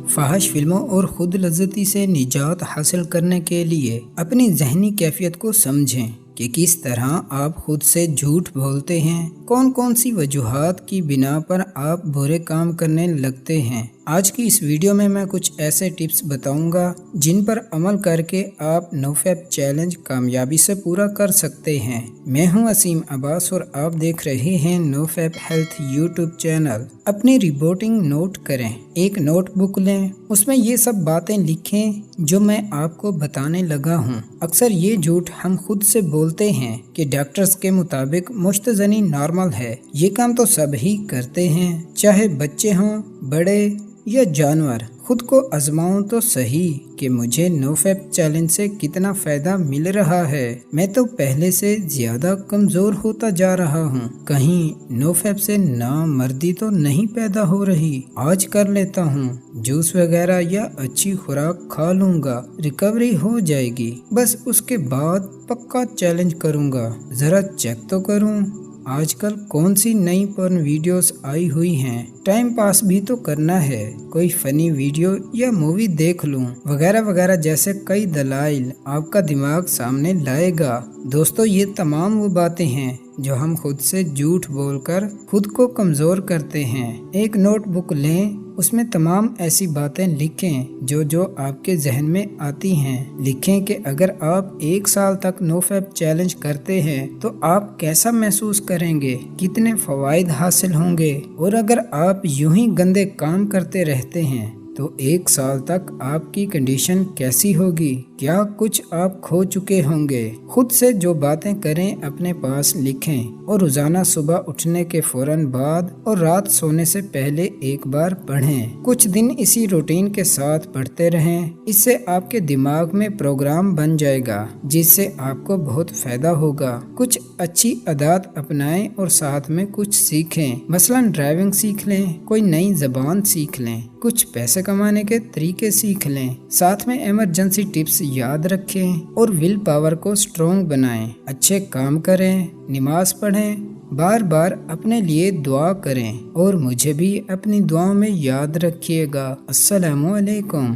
फाहिश फिल्मों और खुद लज्जती से निजात हासिल करने के लिए अपनी जहनी कैफियत को समझें कि किस तरह आप खुद से झूठ बोलते हैं, कौन कौन सी वजूहात की बिना पर आप बुरे काम करने लगते हैं। आज की इस वीडियो में मैं कुछ ऐसे टिप्स बताऊंगा जिन पर अमल करके आप नोफैप चैलेंज कामयाबी से पूरा कर सकते हैं। मैं हूं असीम अब्बास और आप देख रहे हैं नोफैप हेल्थ यूट्यूब चैनल। अपनी रिपोर्टिंग नोट करें, एक नोटबुक लें, उसमें ये सब बातें लिखें जो मैं आपको बताने लगा हूं। अक्सर ये झूठ हम खुद से बोलते हैं कि डॉक्टर्स के मुताबिक मुश्तजनी नॉर्मल है। ये काम तो सब ही करते हैं, चाहे बच्चे हों, बड़े या जानवर। खुद को आजमाऊं तो सही कि मुझे नोफैप चैलेंज से कितना फायदा मिल रहा है। मैं तो पहले से ज्यादा कमजोर होता जा रहा हूँ। कहीं नोफैप से नामर्दी तो नहीं पैदा हो रही। आज कर लेता हूँ, जूस वगैरह या अच्छी खुराक खा लूंगा, रिकवरी हो जाएगी। बस उसके बाद पक्का चैलेंज करूंगा। जरा चेक तो करूं आजकल कौन सी नई पर्न वीडियोस आई हुई हैं। टाइम पास भी तो करना है, कोई फनी वीडियो या मूवी देख लूं, वगैरह वगैरह जैसे कई दलाइल आपका दिमाग सामने लाएगा। दोस्तों, ये तमाम वो बातें हैं जो हम खुद से झूठ बोलकर खुद को कमजोर करते हैं। एक नोटबुक लें, उसमें तमाम ऐसी बातें लिखें जो आपके जहन में आती हैं। लिखें कि अगर आप 1 साल तक नोफैप चैलेंज करते हैं तो आप कैसा महसूस करेंगे, कितने फवाइद हासिल होंगे, और अगर आप यूं ही गंदे काम करते रहते हैं तो 1 साल तक आपकी कंडीशन कैसी होगी, क्या कुछ आप खो चुके होंगे। खुद से जो बातें करें अपने पास लिखें और रोजाना सुबह उठने के फौरन बाद और रात सोने से पहले एक बार पढ़ें। कुछ दिन इसी रूटीन के साथ पढ़ते रहें, इससे आपके दिमाग में प्रोग्राम बन जाएगा जिससे आपको बहुत फायदा होगा। कुछ अच्छी आदत अपनाएं और साथ में कुछ सीखें, मसलन ड्राइविंग सीख लें, कोई नई जबान सीख लें, कुछ पैसे कमाने के तरीके सीख लें, साथ में इमरजेंसी टिप्स याद रखें और विल पावर को स्ट्रॉन्ग बनाएं। अच्छे काम करें, नमाज पढ़ें, बार बार अपने लिए दुआ करें और मुझे भी अपनी दुआओं में याद रखिएगा। अस्सलामु अलैकुम।